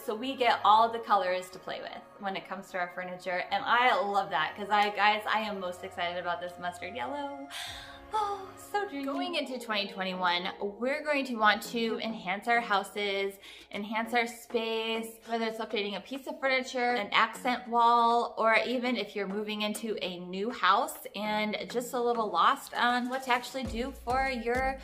so we get all the colors to play with when it comes to our furniture, and I love that because I am most excited about this mustard yellow. Oh, so dreamy. Going into 2021, we're going to want to enhance our houses, enhance our space, whether it's updating a piece of furniture, an accent wall, or even if you're moving into a new house and just a little lost on what to actually do for your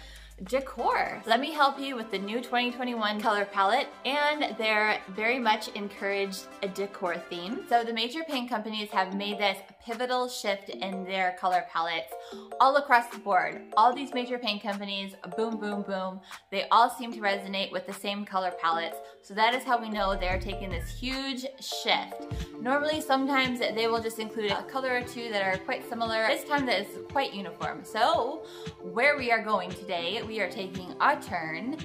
decor. Let me help you with the new 2021 color palette, and they're very much encouraged a decor theme. So the major paint companies have made this pivotal shift in their color palettes all across the board. All these major paint companies, boom, boom, boom, they all seem to resonate with the same color palettes. So that is how we know they're taking this huge shift. Normally, sometimes they will just include a color or two that are quite similar. This time that is quite uniform. So where we are going today, we are taking a turn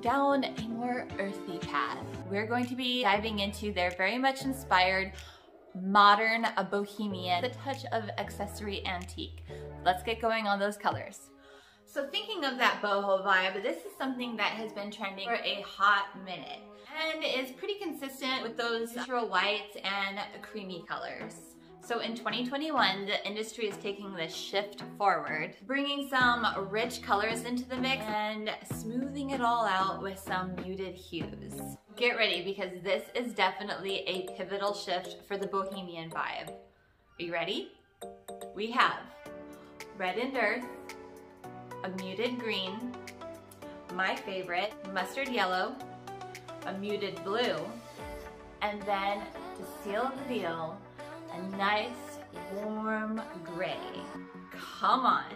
down a more earthy path. We're going to be diving into their very much inspired modern bohemian, the touch of accessory antique. Let's get going on those colors. So thinking of that boho vibe, this is something that has been trending for a hot minute and is pretty consistent with those natural whites and creamy colors. So in 2021, the industry is taking this shift forward, bringing some rich colors into the mix and smoothing it all out with some muted hues. Get ready, because this is definitely a pivotal shift for the bohemian vibe. Are you ready? We have red and earth, a muted green, my favorite, mustard yellow, a muted blue, and then to seal the deal, a nice warm gray. Come on.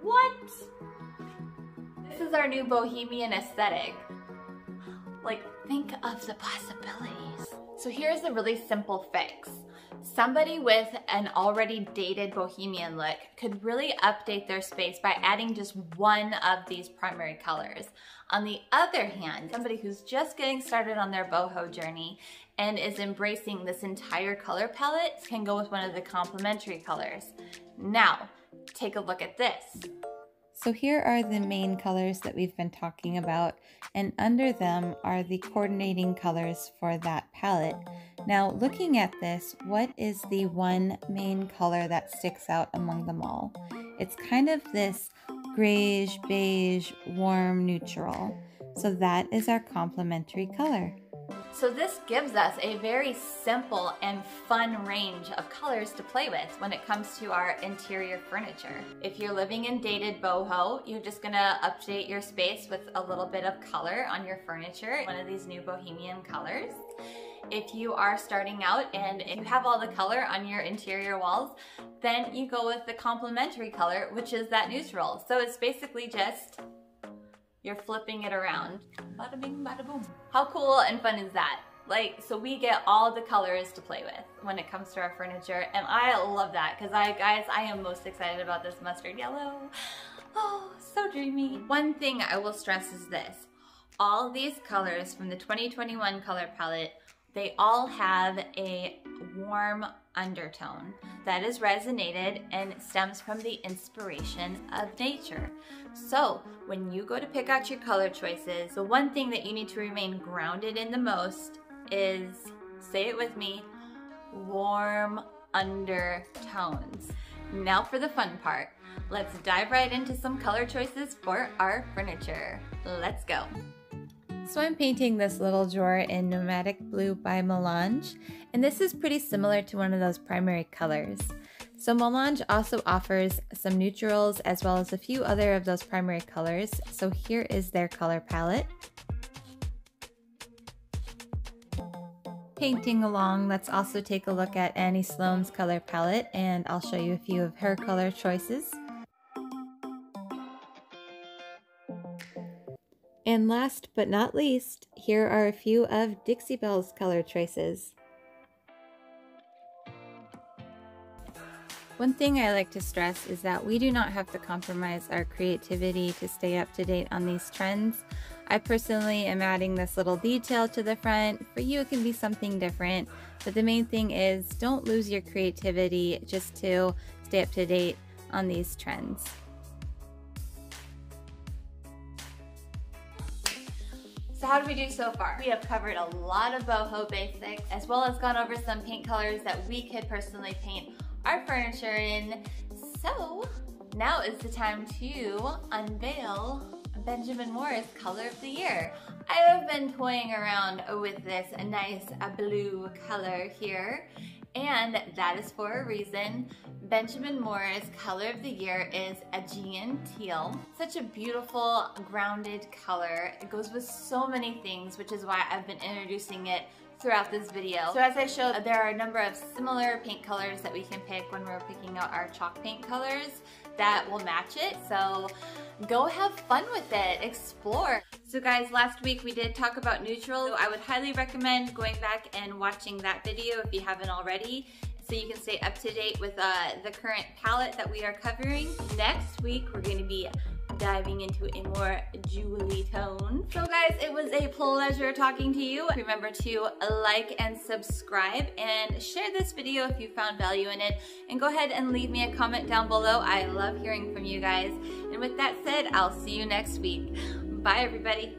What? This is our new bohemian aesthetic. Like, think of the possibilities. So here's a really simple fix. Somebody with an already dated bohemian look could really update their space by adding just one of these primary colors. On the other hand, somebody who's just getting started on their boho journey and is embracing this entire color palette can go with one of the complementary colors. Now, take a look at this. So here are the main colors that we've been talking about, and under them are the coordinating colors for that palette. Now, looking at this, what is the one main color that sticks out among them all? It's kind of this grayish, beige, warm neutral. So that is our complementary color. So this gives us a very simple and fun range of colors to play with when it comes to our interior furniture. If you're living in dated boho, you're just gonna update your space with a little bit of color on your furniture, one of these new bohemian colors. If you are starting out and you have all the color on your interior walls, then you go with the complementary color, which is that neutral. So it's basically just, you're flipping it around. Bada bing, bada boom. How cool and fun is that? Like, so we get all the colors to play with when it comes to our furniture, and I love that because I am most excited about this mustard yellow. Oh, so dreamy. One thing I will stress is this. All these colors from the 2021 color palette, they all have a warm undertone that is resonated and stems from the inspiration of nature. So when you go to pick out your color choices, the one thing that you need to remain grounded in the most is, say it with me, warm undertones. Now for the fun part. Let's dive right into some color choices for our furniture. Let's go. So I'm painting this little drawer in Nomadic Blue by Melange, and this is pretty similar to one of those primary colors. So Melange also offers some neutrals as well as a few other of those primary colors. So here is their color palette. Painting along, let's also take a look at Annie Sloan's color palette, and I'll show you a few of her color choices. And last but not least, here are a few of Dixie Belle's color choices. One thing I like to stress is that we do not have to compromise our creativity to stay up to date on these trends. I personally am adding this little detail to the front. For you, it can be something different, but the main thing is don't lose your creativity just to stay up to date on these trends. So how did we do so far? We have covered a lot of boho basics, as well as gone over some paint colors that we could personally paint our furniture in. So now is the time to unveil Benjamin Moore's color of the year. I have been toying around with this nice blue color here, and that is for a reason. Benjamin Moore's color of the year is Aegean Teal. Such a beautiful, grounded color. It goes with so many things, which is why I've been introducing it throughout this video. So as I showed, there are a number of similar paint colors that we can pick when we're picking out our chalk paint colors that will match it. So go have fun with it, explore. So guys, last week we did talk about neutral. I would highly recommend going back and watching that video if you haven't already, so you can stay up to date with the current palette that we are covering. Next week, we're gonna be diving into a more jewelry tone. So guys, it was a pleasure talking to you. Remember to like and subscribe and share this video if you found value in it. And go ahead and leave me a comment down below. I love hearing from you guys. And with that said, I'll see you next week. Bye everybody.